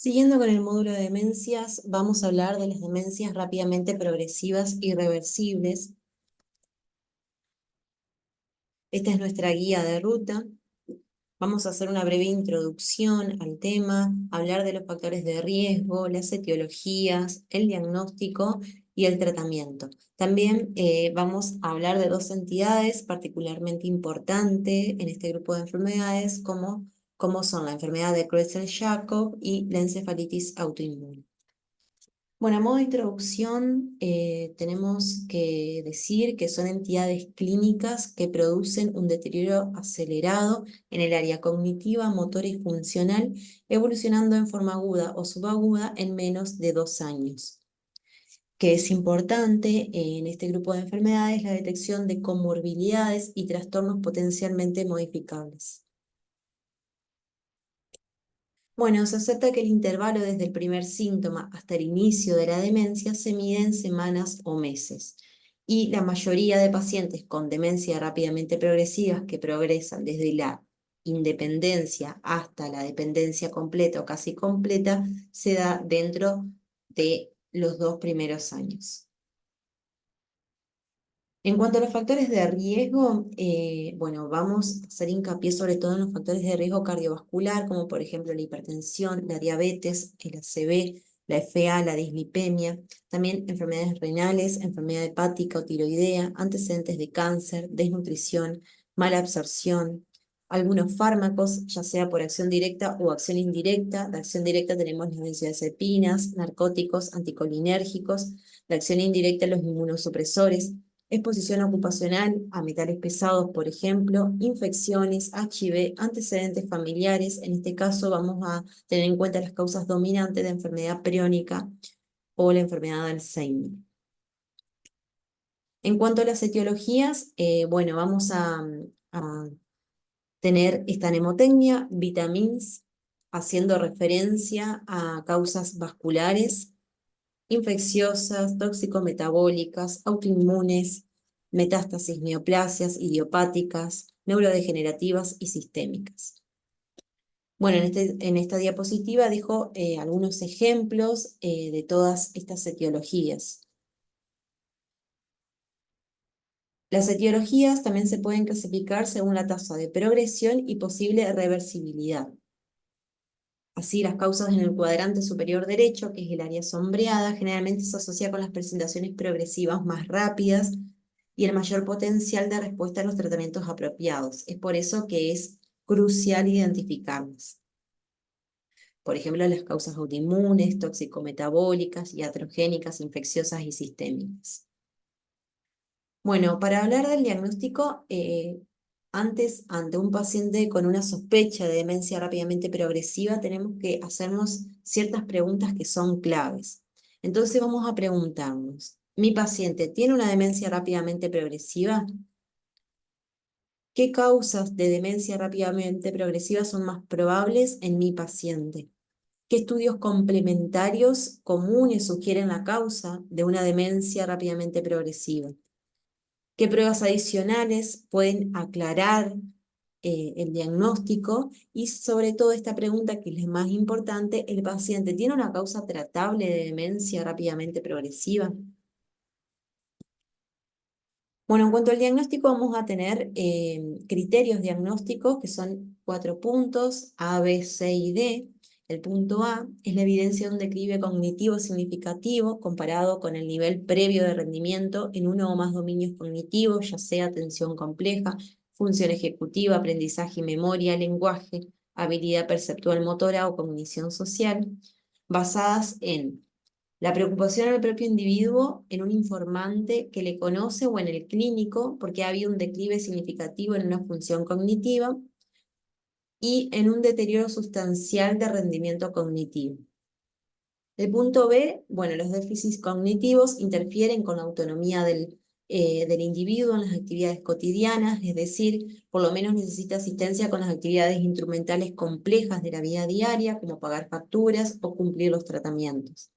Siguiendo con el módulo de demencias, vamos a hablar de las demencias rápidamente progresivas y reversibles. Esta es nuestra guía de ruta. Vamos a hacer una breve introducción al tema, hablar de los factores de riesgo, las etiologías, el diagnóstico y el tratamiento. También vamos a hablar de dos entidades particularmente importantes en este grupo de enfermedades, como son la enfermedad de Creutzfeldt-Jakob y la encefalitis autoinmune. Bueno, a modo de introducción, tenemos que decir que son entidades clínicas que producen un deterioro acelerado en el área cognitiva, motora y funcional, evolucionando en forma aguda o subaguda en menos de 2 años. Que es importante en este grupo de enfermedades la detección de comorbilidades y trastornos potencialmente modificables. Bueno, se acepta que el intervalo desde el primer síntoma hasta el inicio de la demencia se mide en semanas o meses. Y la mayoría de pacientes con demencia rápidamente progresivas que progresan desde la independencia hasta la dependencia completa o casi completa se da dentro de los 2 primeros años. En cuanto a los factores de riesgo, bueno, vamos a hacer hincapié sobre todo en los factores de riesgo cardiovascular, como por ejemplo la hipertensión, la diabetes, el ACV, la FA, la dislipemia, también enfermedades renales, enfermedad hepática o tiroidea, antecedentes de cáncer, desnutrición, mala absorción, algunos fármacos, ya sea por acción directa o acción indirecta. De acción directa tenemos las benzodiazepinas, narcóticos, anticolinérgicos, de acción indirecta los inmunosupresores. Exposición ocupacional a metales pesados, por ejemplo, infecciones, HIV, antecedentes familiares. En este caso vamos a tener en cuenta las causas dominantes de enfermedad priónica o la enfermedad de Alzheimer. En cuanto a las etiologías, bueno, vamos a tener esta mnemotecnia, vitamins, haciendo referencia a causas vasculares, infecciosas, tóxico-metabólicas, autoinmunes, metástasis, neoplasias, idiopáticas, neurodegenerativas y sistémicas. Bueno, en esta diapositiva dejo algunos ejemplos de todas estas etiologías. Las etiologías también se pueden clasificar según la tasa de progresión y posible reversibilidad. Así, las causas en el cuadrante superior derecho, que es el área sombreada, generalmente se asocia con las presentaciones progresivas más rápidas y el mayor potencial de respuesta a los tratamientos apropiados. Es por eso que es crucial identificarlas. Por ejemplo, las causas autoinmunes, tóxico-metabólicas, iatrogénicas, infecciosas y sistémicas. Bueno, para hablar del diagnóstico, antes, ante un paciente con una sospecha de demencia rápidamente progresiva, tenemos que hacernos ciertas preguntas que son claves. Entonces vamos a preguntarnos, ¿mi paciente tiene una demencia rápidamente progresiva? ¿Qué causas de demencia rápidamente progresiva son más probables en mi paciente? ¿Qué estudios complementarios comunes sugieren la causa de una demencia rápidamente progresiva? ¿Qué pruebas adicionales pueden aclarar el diagnóstico? Y sobre todo esta pregunta que es la más importante, ¿el paciente tiene una causa tratable de demencia rápidamente progresiva? Bueno, en cuanto al diagnóstico vamos a tener criterios diagnósticos que son 4 puntos, A, B, C y D. El punto A es la evidencia de un declive cognitivo significativo comparado con el nivel previo de rendimiento en uno o más dominios cognitivos, ya sea atención compleja, función ejecutiva, aprendizaje y memoria, lenguaje, habilidad perceptual motora o cognición social, basadas en la preocupación en el propio individuo, en un informante que le conoce o en el clínico, porque ha habido un declive significativo en una función cognitiva y en un deterioro sustancial de rendimiento cognitivo. El punto B, bueno, los déficits cognitivos interfieren con la autonomía del individuo en las actividades cotidianas, es decir, por lo menos necesita asistencia con las actividades instrumentales complejas de la vida diaria, como pagar facturas o cumplir los tratamientos.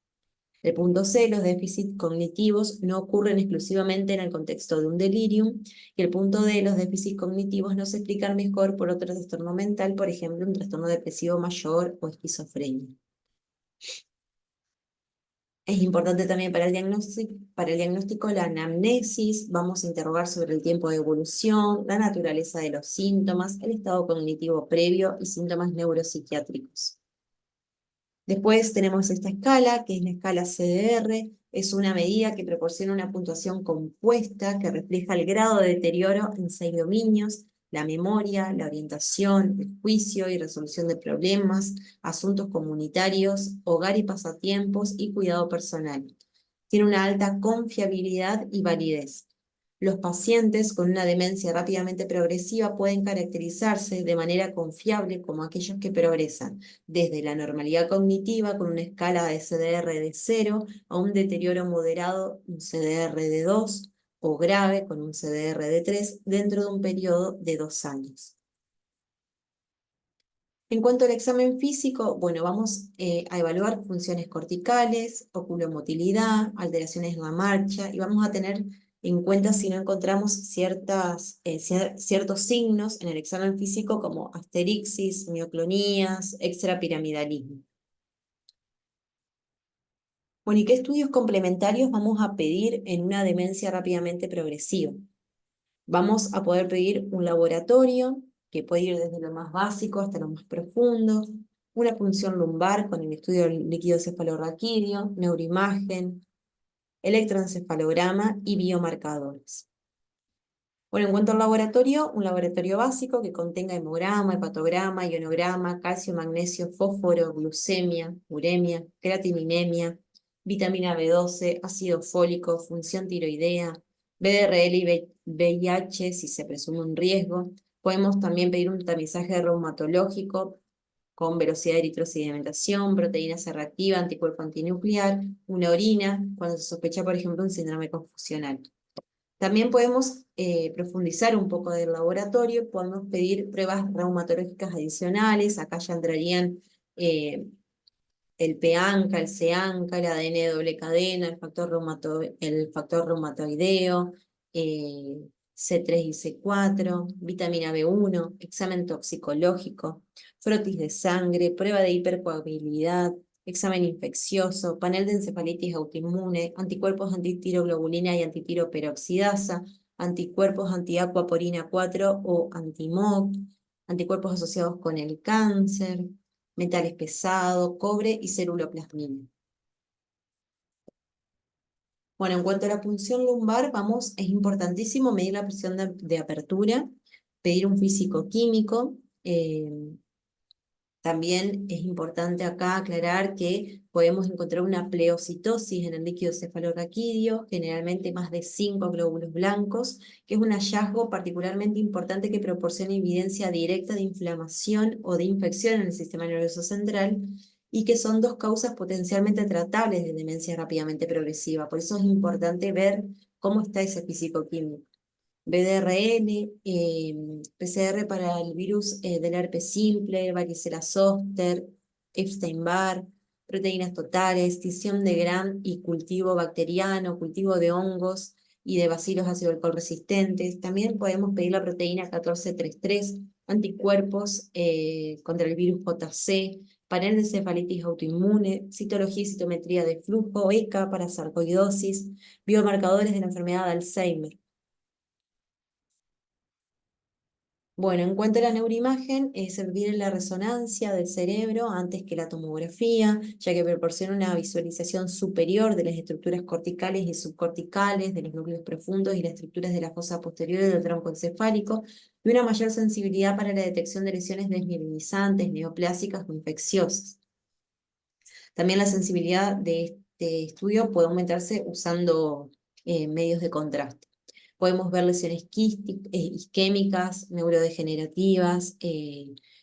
El punto C, los déficits cognitivos no ocurren exclusivamente en el contexto de un delirium. Y el punto D, los déficits cognitivos no se explican mejor por otro trastorno mental, por ejemplo, un trastorno depresivo mayor o esquizofrenia. Es importante también para el diagnóstico la anamnesis, vamos a interrogar sobre el tiempo de evolución, la naturaleza de los síntomas, el estado cognitivo previo y síntomas neuropsiquiátricos. Después tenemos esta escala, que es la escala CDR, es una medida que proporciona una puntuación compuesta que refleja el grado de deterioro en 6 dominios: la memoria, la orientación, el juicio y resolución de problemas, asuntos comunitarios, hogar y pasatiempos y cuidado personal. Tiene una alta confiabilidad y validez. Los pacientes con una demencia rápidamente progresiva pueden caracterizarse de manera confiable como aquellos que progresan desde la normalidad cognitiva con una escala de CDR de 0 a un deterioro moderado, un CDR de 2, o grave con un CDR de 3 dentro de un periodo de 2 años. En cuanto al examen físico, bueno, vamos a evaluar funciones corticales, oculomotilidad, alteraciones en la marcha, y vamos a tener en cuenta si no encontramos ciertos signos en el examen físico como asterixis, mioclonías, extrapiramidalismo. Bueno, ¿y qué estudios complementarios vamos a pedir en una demencia rápidamente progresiva? Vamos a poder pedir un laboratorio que puede ir desde lo más básico hasta lo más profundo, una punción lumbar con el estudio del líquido cefalorraquídeo, neuroimagen, electroencefalograma y biomarcadores. Bueno, en cuanto al laboratorio, un laboratorio básico que contenga hemograma, hepatograma, ionograma, calcio, magnesio, fósforo, glucemia, uremia, creatininemia, vitamina B12, ácido fólico, función tiroidea, BDRL y VIH si se presume un riesgo. Podemos también pedir un tamizaje reumatológico con velocidad de eritrosedimentación, proteína C reactiva, anticuerpo antinuclear, una orina, cuando se sospecha, por ejemplo, un síndrome confusional. También podemos profundizar un poco del laboratorio, podemos pedir pruebas reumatológicas adicionales, acá ya entrarían eh, el PANCA, el CEANCA, el ADN de doble cadena, el factor reumatoideo, C3 y C4, vitamina B1, examen toxicológico, frotis de sangre, prueba de hipercoagulabilidad, examen infeccioso, panel de encefalitis autoinmune, anticuerpos antitiroglobulina y antitiroperoxidasa, anticuerpos antiacuaporina 4 o anti-MOG, anticuerpos asociados con el cáncer, metales pesados, cobre y ceruloplasmina. Bueno, en cuanto a la punción lumbar, es importantísimo medir la presión de apertura, pedir un físico químico. También es importante acá aclarar que podemos encontrar una pleocitosis en el líquido cefalorraquídeo, generalmente más de 5 glóbulos blancos, que es un hallazgo particularmente importante que proporciona evidencia directa de inflamación o de infección en el sistema nervioso central y que son dos causas potencialmente tratables de demencia rápidamente progresiva. Por eso es importante ver cómo está ese físico-químico. BDRN, PCR para el virus del herpes simple, varicela zoster, Epstein-Barr, proteínas totales, tinción de Gram y cultivo bacteriano, cultivo de hongos y de bacilos ácido alcohol resistentes. También podemos pedir la proteína 1433, anticuerpos contra el virus JC, panel de cefalitis autoinmune, citología y citometría de flujo, ECA para sarcoidosis, biomarcadores de la enfermedad de Alzheimer. Bueno, en cuanto a la neuroimagen, servir en la resonancia del cerebro antes que la tomografía, ya que proporciona una visualización superior de las estructuras corticales y subcorticales, de los núcleos profundos y las estructuras de la fosa posterior del tronco encefálico, y una mayor sensibilidad para la detección de lesiones desmielinizantes, neoplásicas o infecciosas. También la sensibilidad de este estudio puede aumentarse usando medios de contraste. Podemos ver lesiones isquémicas, neurodegenerativas,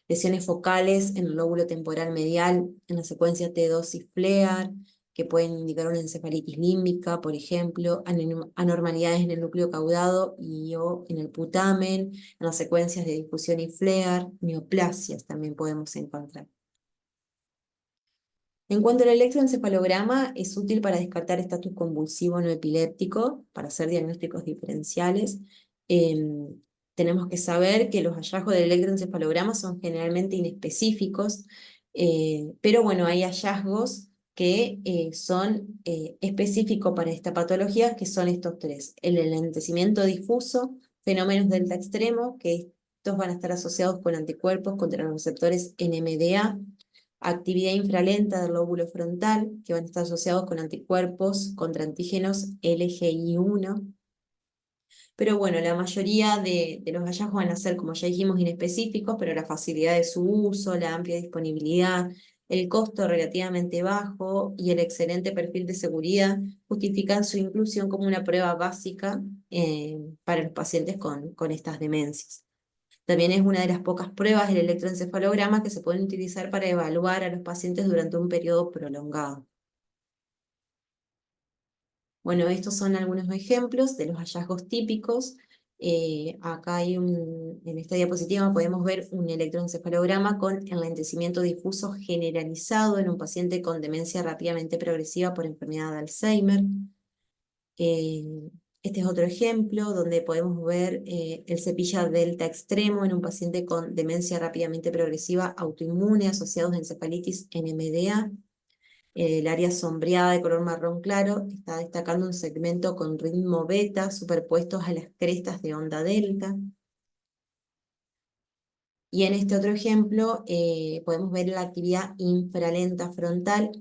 lesiones focales en el lóbulo temporal medial, en la secuencia T2 y FLEAR, que pueden indicar una encefalitis límbica, por ejemplo, anormalidades en el núcleo caudado o en el putamen, en las secuencias de difusión y FLEAR, neoplasias también podemos encontrar. En cuanto al electroencefalograma, es útil para descartar estatus convulsivo no epiléptico, para hacer diagnósticos diferenciales. Tenemos que saber que los hallazgos del electroencefalograma son generalmente inespecíficos, pero bueno, hay hallazgos que son específicos para esta patología, que son estos tres: el enlentecimiento difuso, fenómenos delta extremo, que estos van a estar asociados con anticuerpos contra los receptores NMDA, actividad infralenta del lóbulo frontal, que van a estar asociados con anticuerpos contra antígenos LGI1. Pero bueno, la mayoría de los hallazgos van a ser, como ya dijimos, inespecíficos, pero la facilidad de su uso, la amplia disponibilidad, el costo relativamente bajo y el excelente perfil de seguridad justifican su inclusión como una prueba básica para los pacientes con estas demencias. También es una de las pocas pruebas, el electroencefalograma, que se pueden utilizar para evaluar a los pacientes durante un periodo prolongado. Bueno, estos son algunos ejemplos de los hallazgos típicos. Acá en esta diapositiva podemos ver un electroencefalograma con enlentecimiento difuso generalizado en un paciente con demencia rápidamente progresiva por enfermedad de Alzheimer. Este es otro ejemplo donde podemos ver el cepilla delta extremo en un paciente con demencia rápidamente progresiva autoinmune asociados a encefalitis NMDA. El área sombreada de color marrón claro está destacando un segmento con ritmo beta superpuestos a las crestas de onda delta. Y en este otro ejemplo podemos ver la actividad infralenta frontal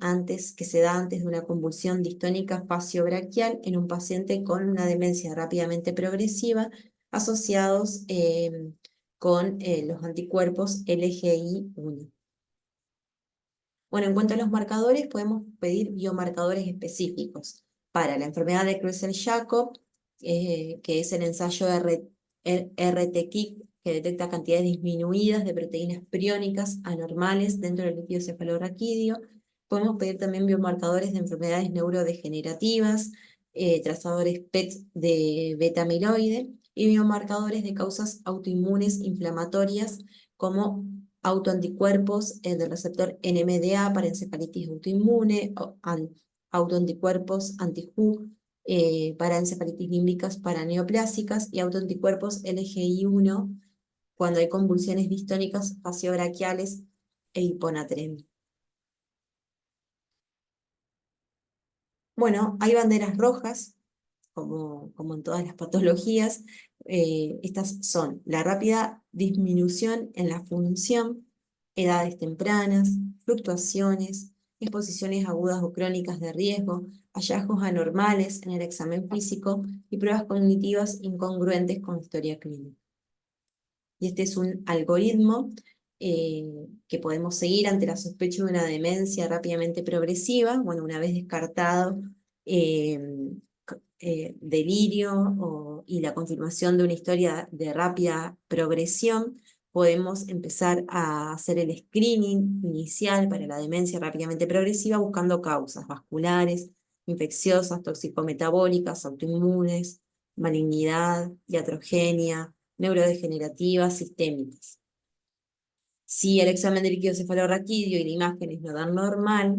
que se da antes de una convulsión distónica faciobraquial en un paciente con una demencia rápidamente progresiva asociados con los anticuerpos LGI1. Bueno, en cuanto a los marcadores, podemos pedir biomarcadores específicos para la enfermedad de Creutzfeldt-Jakob, que es el ensayo RT-KIC, que detecta cantidades disminuidas de proteínas priónicas anormales dentro del líquido cefalorraquídeo. Podemos pedir también biomarcadores de enfermedades neurodegenerativas, trazadores PET de beta amiloide y biomarcadores de causas autoinmunes inflamatorias como autoanticuerpos del receptor NMDA para encefalitis autoinmune, autoanticuerpos anti-Hu para encefalitis límbicas paraneoplásicas y autoanticuerpos LGI1 cuando hay convulsiones distónicas faciobraquiales e hiponatremia. Bueno, hay banderas rojas, como en todas las patologías. Estas son la rápida disminución en la función, edades tempranas, fluctuaciones, exposiciones agudas o crónicas de riesgo, hallazgos anormales en el examen físico y pruebas cognitivas incongruentes con historia clínica. Y este es un algoritmo que podemos seguir ante la sospecha de una demencia rápidamente progresiva. Bueno, una vez descartado eh, delirio y la confirmación de una historia de rápida progresión, podemos empezar a hacer el screening inicial para la demencia rápidamente progresiva buscando causas vasculares, infecciosas, toxicometabólicas, autoinmunes, malignidad, iatrogenia, neurodegenerativas, sistémicas. Si el examen de líquido cefalorraquídeo y la imagen no dan normal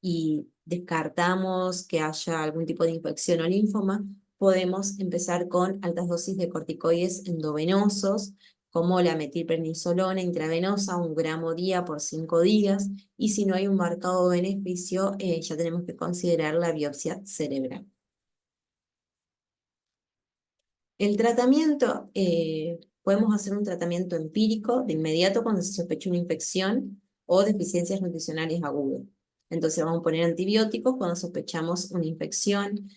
y descartamos que haya algún tipo de infección o linfoma, podemos empezar con altas dosis de corticoides endovenosos, como la metilprednisolona intravenosa, 1 gramo día por 5 días, y si no hay un marcado beneficio, ya tenemos que considerar la biopsia cerebral. El tratamiento, podemos hacer un tratamiento empírico de inmediato cuando se sospecha una infección o deficiencias nutricionales agudas. Entonces vamos a poner antibióticos cuando sospechamos una infección,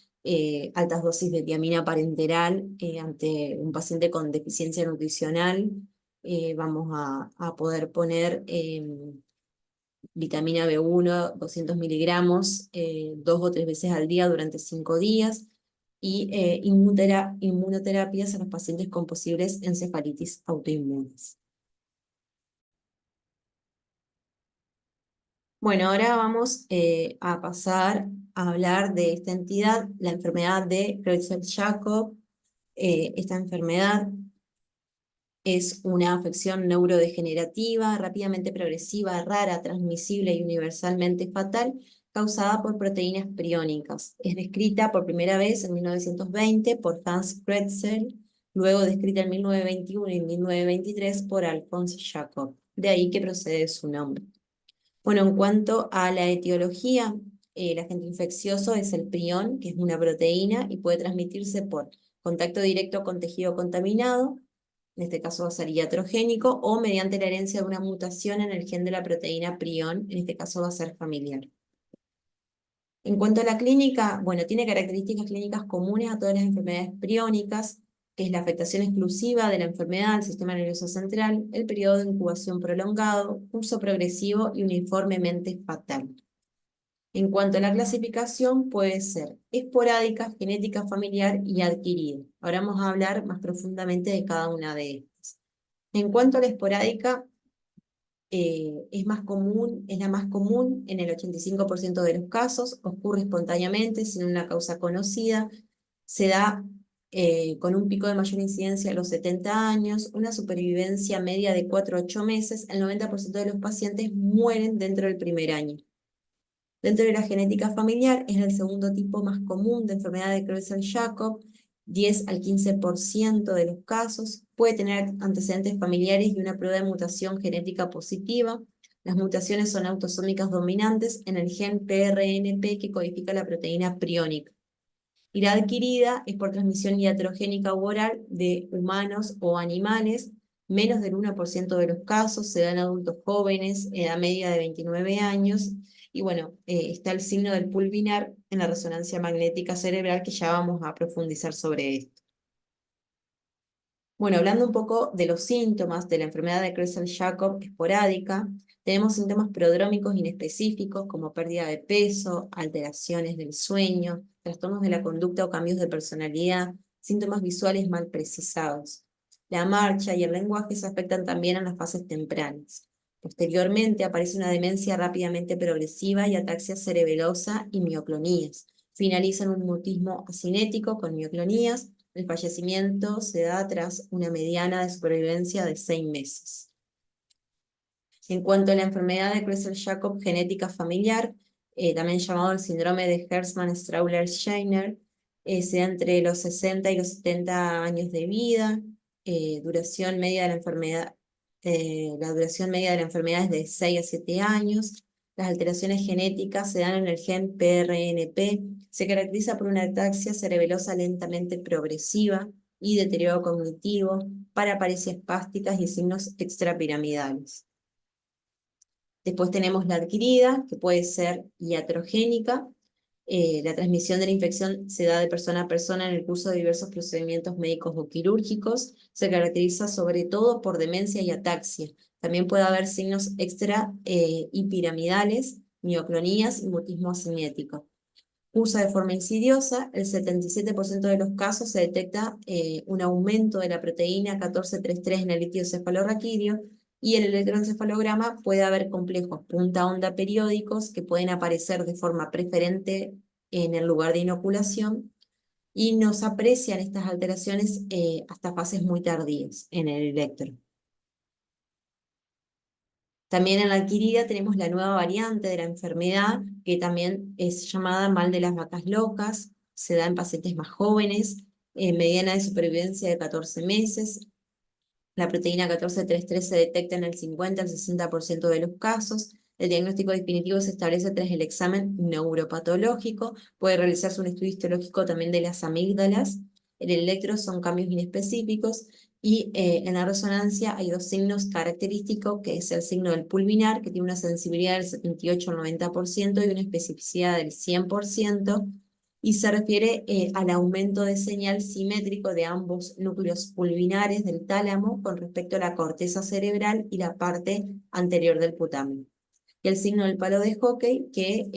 altas dosis de tiamina parenteral ante un paciente con deficiencia nutricional. Vamos a poder poner vitamina B1, 200 miligramos, 2 o 3 veces al día durante 5 días, y inmunoterapias a los pacientes con posibles encefalitis autoinmunes. Bueno, ahora vamos a pasar a hablar de esta entidad, la enfermedad de Creutzfeldt-Jakob. Esta enfermedad es una afección neurodegenerativa, rápidamente progresiva, rara, transmisible y universalmente fatal, causada por proteínas priónicas. Es descrita por primera vez en 1920 por Hans Kretzel, luego descrita en 1921 y 1923 por Alphonse Jacob. De ahí que procede su nombre. Bueno, en cuanto a la etiología, el agente infeccioso es el prión, que es una proteína y puede transmitirse por contacto directo con tejido contaminado, en este caso va a ser iatrogénico, o mediante la herencia de una mutación en el gen de la proteína prión, en este caso va a ser familiar. En cuanto a la clínica, bueno, tiene características clínicas comunes a todas las enfermedades priónicas, que es la afectación exclusiva de la enfermedad al sistema nervioso central, el periodo de incubación prolongado, curso progresivo y uniformemente fatal. En cuanto a la clasificación, puede ser esporádica, genética familiar y adquirida. Ahora vamos a hablar más profundamente de cada una de estas. En cuanto a la esporádica, es la más común en el 85% de los casos, ocurre espontáneamente, sin una causa conocida, se da con un pico de mayor incidencia a los 70 años, una supervivencia media de 4 a 8 meses, el 90% de los pacientes mueren dentro del primer año. Dentro de la genética familiar es el segundo tipo más común de enfermedad de Creutzfeldt-Jakob, 10 al 15% de los casos, puede tener antecedentes familiares y una prueba de mutación genética positiva. Las mutaciones son autosómicas dominantes en el gen PRNP que codifica la proteína priónica. Y la adquirida es por transmisión iatrogénica u oral de humanos o animales, menos del 1% de los casos, se da en adultos jóvenes, edad media de 29 años, y bueno, está el signo del pulvinar en la resonancia magnética cerebral, que ya vamos a profundizar sobre esto. Bueno, hablando un poco de los síntomas de la enfermedad de Creutzfeldt-Jakob esporádica, tenemos síntomas prodrómicos inespecíficos como pérdida de peso, alteraciones del sueño, trastornos de la conducta o cambios de personalidad, síntomas visuales mal precisados. La marcha y el lenguaje se afectan también en las fases tempranas. Posteriormente aparece una demencia rápidamente progresiva y ataxia cerebelosa y mioclonías. Finaliza en un mutismo asinético con mioclonías. El fallecimiento se da tras una mediana de supervivencia de 6 meses. En cuanto a la enfermedad de Creutzfeldt-Jakob genética familiar, también llamado el síndrome de Hertzmann-Strauler-Scheiner, se da entre los 60 y los 70 años de vida, duración media de la enfermedad, la duración media de la enfermedad es de 6 a 7 años. Las alteraciones genéticas se dan en el gen PRNP, se caracteriza por una ataxia cerebelosa lentamente progresiva y deterioro cognitivo, paraparesia espásticas y signos extrapiramidales. Después tenemos la adquirida, que puede ser iatrogénica. La transmisión de la infección se da de persona a persona en el curso de diversos procedimientos médicos o quirúrgicos. Se caracteriza sobre todo por demencia y ataxia. También puede haber signos extra y piramidales, mioclonías y mutismo asinético. Cursa de forma insidiosa, el 77% de los casos se detecta un aumento de la proteína 1433 en el líquido cefalorraquídeo, y en el electroencefalograma puede haber complejos punta-onda periódicos que pueden aparecer de forma preferente en el lugar de inoculación, y no se aprecian estas alteraciones hasta fases muy tardías en el electro. También en la adquirida tenemos la nueva variante de la enfermedad, que también es llamada mal de las vacas locas, se da en pacientes más jóvenes, mediana de supervivencia de 14 meses. La proteína 1433 se detecta en el 50 al 60% de los casos. El diagnóstico definitivo se establece tras el examen neuropatológico. Puede realizarse un estudio histológico también de las amígdalas. En el electro son cambios inespecíficos, y en la resonancia hay dos signos característicos, que es el signo del pulvinar, que tiene una sensibilidad del 78 al 90% y una especificidad del 100%, y se refiere al aumento de señal simétrico de ambos núcleos pulvinares del tálamo con respecto a la corteza cerebral y la parte anterior del putamen. Y el signo del palo de hockey, que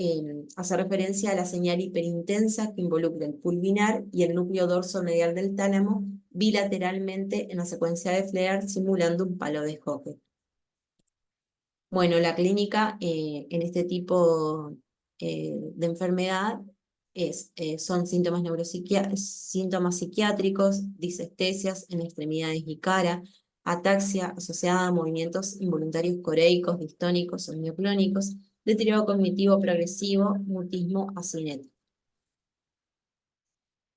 hace referencia a la señal hiperintensa que involucra el pulvinar y el núcleo dorso-medial del tálamo bilateralmente en la secuencia de Fleer, simulando un palo de hockey. Bueno, la clínica en este tipo de enfermedad son síntomas psiquiátricos, disestesias en extremidades y cara, ataxia asociada a movimientos involuntarios coreicos, distónicos o mioclónicos, deterioro cognitivo progresivo, mutismo asinético.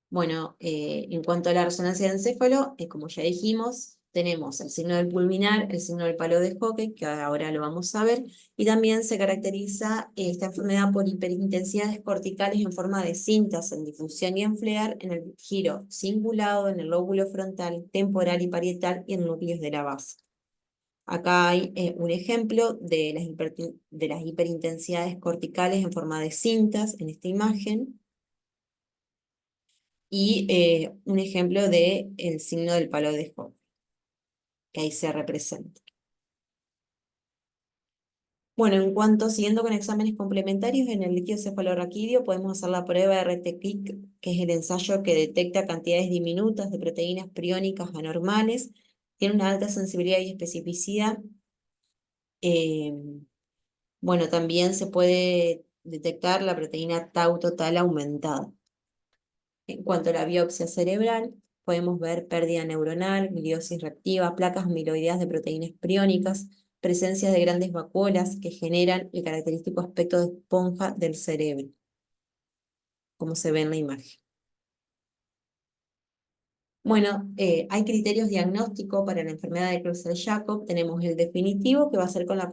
Bueno, en cuanto a la resonancia de encéfalo, como ya dijimos, tenemos el signo del pulminar, el signo del palo de hockey, que ahora lo vamos a ver, y también se caracteriza esta enfermedad por hiperintensidades corticales en forma de cintas en difusión y en flare en el giro cingulado, en el lóbulo frontal, temporal y parietal y en núcleos de la base. Acá hay un ejemplo de las hiperintensidades corticales en forma de cintas en esta imagen y un ejemplo del signo del palo de hockey, que ahí se representa. Bueno, siguiendo con exámenes complementarios, en el líquido cefalorraquídeo podemos hacer la prueba de RT-QuIC, que es el ensayo que detecta cantidades diminutas de proteínas priónicas anormales, tiene una alta sensibilidad y especificidad. eh, bueno, también se puede detectar la proteína tau total aumentada. En cuanto a la biopsia cerebral, podemos ver pérdida neuronal, gliosis reactiva, placas amiloideas de proteínas priónicas, presencia de grandes vacuolas que generan el característico aspecto de esponja del cerebro, como se ve en la imagen. Bueno, hay criterios diagnósticos para la enfermedad de Creutzfeldt-Jakob. Tenemos el definitivo, que va a ser con la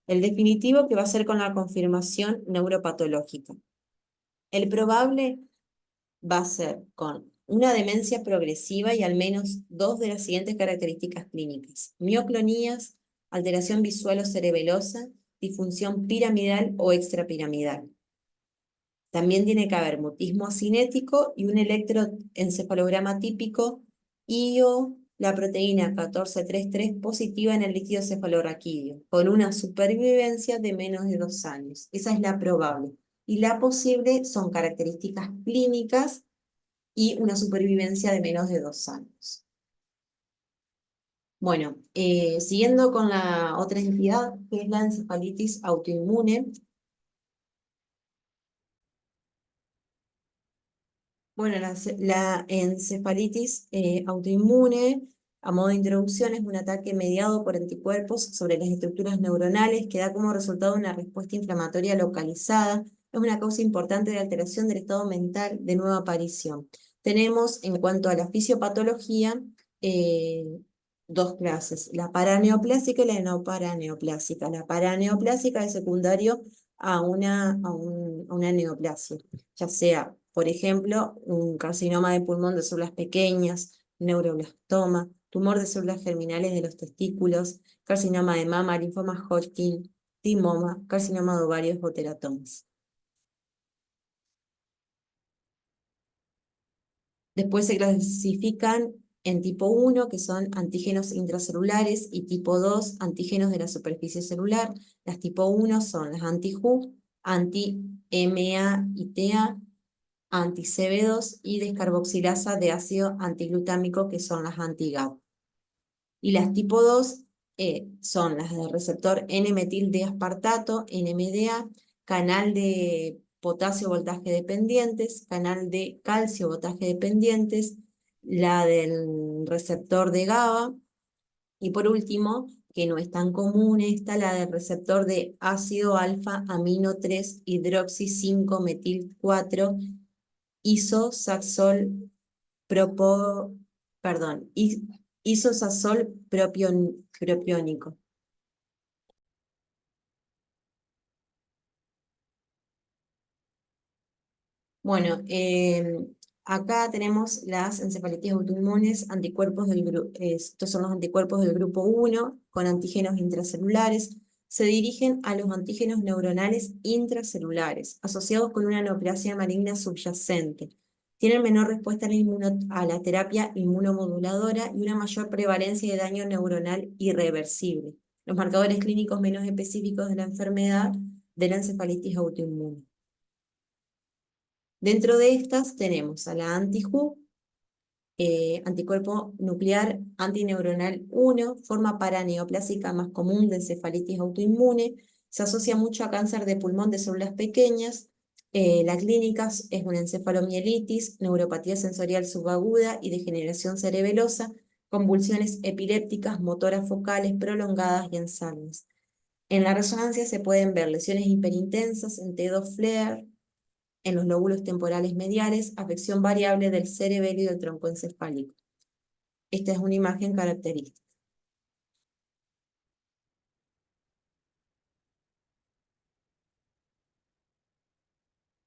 el definitivo que va a ser con la confirmación neuropatológica. El probable va a ser con una demencia progresiva y al menos dos de las siguientes características clínicas: mioclonías, alteración visual o cerebelosa, disfunción piramidal o extrapiramidal. También tiene que haber mutismo acinético y un electroencefalograma típico y o la proteína 1433 positiva en el líquido cefalorraquídeo, con una supervivencia de menos de 2 años. Esa es la probable. Y la posible son características clínicas y una supervivencia de menos de 2 años. Bueno, siguiendo con la otra entidad, que es la encefalitis autoinmune. Bueno, la encefalitis autoinmune, a modo de introducción, es un ataque mediado por anticuerpos sobre las estructuras neuronales que da como resultado una respuesta inflamatoria localizada. Es una causa importante de alteración del estado mental de nueva aparición. Tenemos, en cuanto a la fisiopatología, eh, dos clases: la paraneoplásica y la no paraneoplásica. La paraneoplásica es secundario a una neoplasia, ya sea, por ejemplo, un carcinoma de pulmón de células pequeñas, neuroblastoma, tumor de células germinales de los testículos, carcinoma de mama, linfoma Hodgkin, timoma, carcinoma de ovarios o teratomas. Después se clasifican en tipo 1, que son antígenos intracelulares, y tipo 2, antígenos de la superficie celular. Las tipo 1 son las anti-HU, anti-MA y TA, anti-CB2 y descarboxilasa de ácido antiglutámico, que son las anti-GAP. Y las tipo 2 son las de receptor N-metil D aspartato, NMDA, canal de potasio voltaje dependientes, canal de calcio voltaje dependientes, la del receptor de GABA, y por último, que no es tan común esta, la del receptor de ácido alfa amino 3 hidroxi 5 metil 4 isosaxol propo, perdón, isosazol propiónico. Bueno, acá tenemos las encefalitis autoinmunes, anticuerpos del grupo, estos son los anticuerpos del grupo 1 con antígenos intracelulares. Se dirigen a los antígenos neuronales intracelulares, asociados con una neoplasia maligna subyacente. Tienen menor respuesta a la terapia inmunomoduladora y una mayor prevalencia de daño neuronal irreversible. Los marcadores clínicos menos específicos de la enfermedad de la encefalitis autoinmune. Dentro de estas tenemos a la anti-HU, anticuerpo nuclear antineuronal 1, forma paraneoplásica más común de encefalitis autoinmune, se asocia mucho a cáncer de pulmón de células pequeñas. La clínica es una encefalomielitis, neuropatía sensorial subaguda y degeneración cerebelosa, convulsiones epilépticas, motoras focales prolongadas y ensalmos. En la resonancia se pueden ver lesiones hiperintensas en T2 flare, en los lóbulos temporales mediales, afección variable del cerebelo y del tronco encefálico. Esta es una imagen característica.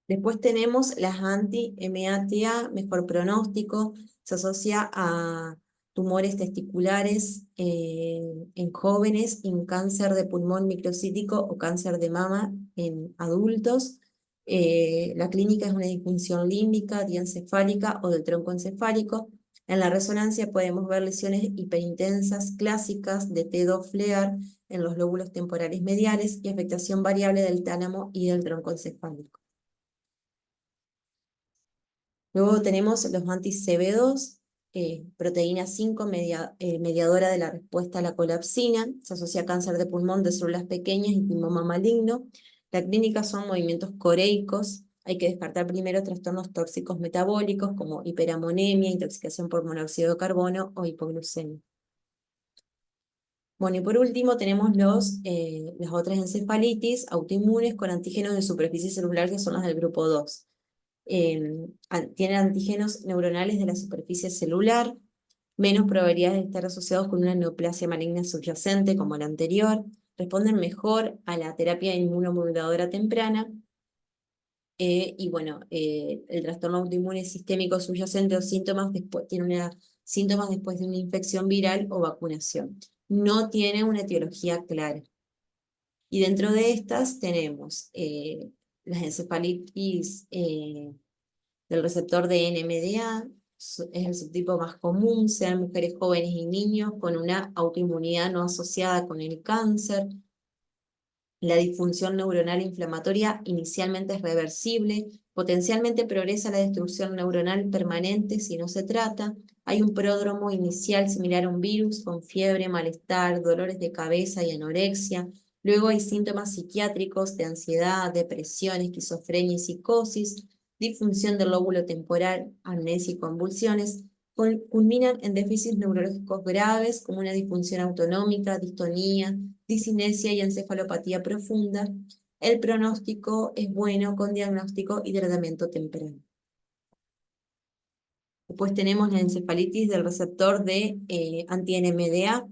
Después tenemos las anti-MATA, mejor pronóstico, se asocia a tumores testiculares en jóvenes, en cáncer de pulmón microcítico o cáncer de mama en adultos. La clínica es una disfunción límbica, diencefálica o del tronco encefálico. En la resonancia podemos ver lesiones hiperintensas clásicas de T2 FLEAR en los lóbulos temporales mediales y afectación variable del tálamo y del tronco encefálico. Luego tenemos los anti-CB2, proteína 5 mediadora de la respuesta a la colapsina, se asocia a cáncer de pulmón de células pequeñas y timoma maligno. La clínica son movimientos coreicos, hay que descartar primero trastornos tóxicos metabólicos como hiperamonemia, intoxicación por monóxido de carbono o hipoglucemia. Bueno, y por último tenemos las otras encefalitis autoinmunes con antígenos de superficie celular que son las del grupo 2. Tienen antígenos neuronales de la superficie celular, menos probabilidades de estar asociados con una neoplasia maligna subyacente como la anterior, responden mejor a la terapia inmunomoduladora temprana, y bueno, el trastorno autoinmune sistémico subyacente o síntomas síntomas después de una infección viral o vacunación. No tiene una etiología clara. Y dentro de estas tenemos las encefalitis del receptor de NMDA, es el subtipo más común, sean mujeres jóvenes y niños con una autoinmunidad no asociada con el cáncer. La disfunción neuronal inflamatoria inicialmente es reversible, potencialmente progresa la destrucción neuronal permanente si no se trata. Hay un pródromo inicial similar a un virus con fiebre, malestar, dolores de cabeza y anorexia. Luego hay síntomas psiquiátricos de ansiedad, depresión, esquizofrenia y psicosis, disfunción del lóbulo temporal, amnesia y convulsiones. Culminan en déficits neurológicos graves como una disfunción autonómica, distonía, disinesia y encefalopatía profunda. El pronóstico es bueno con diagnóstico y tratamiento temprano. Después tenemos la encefalitis del receptor de anti-NMDA.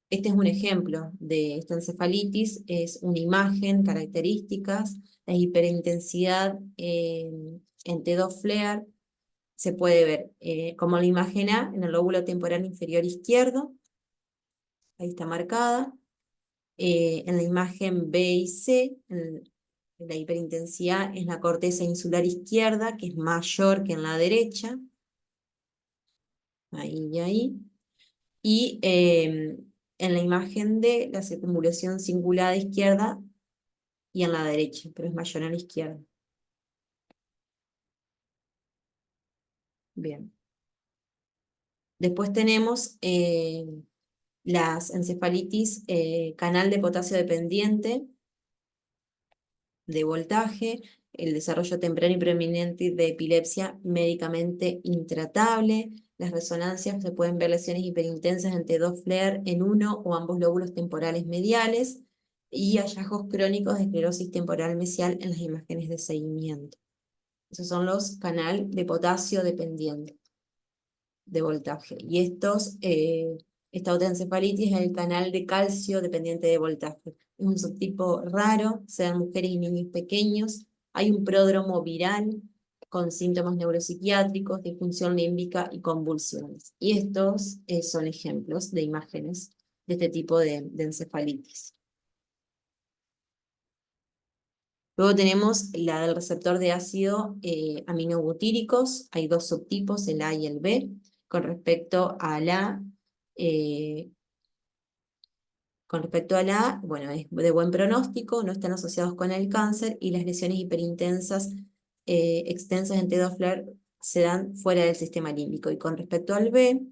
Este es un ejemplo de esta encefalitis, es una imagen, características, la hiperintensidad en T2 FLAIR, se puede ver como la imagen A en el lóbulo temporal inferior izquierdo, ahí está marcada. En la imagen B y C, la hiperintensidad es la corteza insular izquierda, que es mayor que en la derecha, ahí y ahí. Y en la imagen D, la circunvalación cingulada izquierda y en la derecha, pero es mayor a la izquierda. Bien. Después tenemos las encefalitis canal de potasio dependiente, de voltaje, el desarrollo temprano y preeminente de epilepsia médicamente intratable. Las resonancias se pueden ver lesiones hiperintensas en T2 FLAIR en uno o ambos lóbulos temporales mediales y hallazgos crónicos de esclerosis temporal mesial en las imágenes de seguimiento. Esos son los canal de potasio dependiente de voltaje. Y esta otra encefalitis es el canal de calcio dependiente de voltaje. Es un subtipo raro, sean mujeres y niños pequeños. Hay un pródromo viral con síntomas neuropsiquiátricos, disfunción límbica y convulsiones. Y estos son ejemplos de imágenes de este tipo de encefalitis. Luego tenemos la del receptor de ácido aminobutíricos. Hay dos subtipos, el A y el B. Con respecto a eh, bueno, es de buen pronóstico, no están asociados con el cáncer y las lesiones hiperintensas extensas en T2 FLAIR se dan fuera del sistema límbico. Y con respecto al B,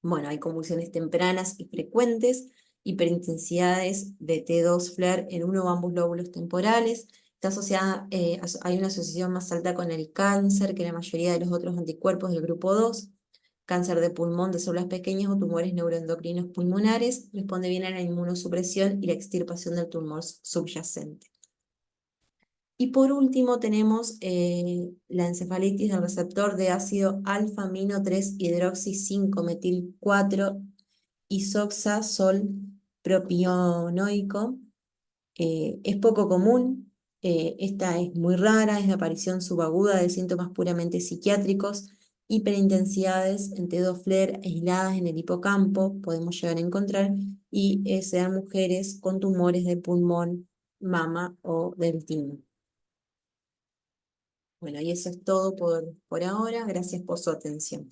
bueno, hay convulsiones tempranas y frecuentes, hiperintensidades de T2 FLAIR en uno o ambos lóbulos temporales. Está asociada, hay una asociación más alta con el cáncer que la mayoría de los otros anticuerpos del grupo 2. Cáncer de pulmón de células pequeñas o tumores neuroendocrinos pulmonares. Responde bien a la inmunosupresión y la extirpación del tumor subyacente. Y por último tenemos la encefalitis del receptor de ácido alfa-amino 3 cinco metil 4 isoxazol propionoico. Es poco común, esta es muy rara, es de aparición subaguda de síntomas puramente psiquiátricos, hiperintensidades en T2 aisladas en el hipocampo, podemos llegar a encontrar, y sean mujeres con tumores de pulmón, mama o del timo. Bueno, y eso es todo por ahora. Gracias por su atención.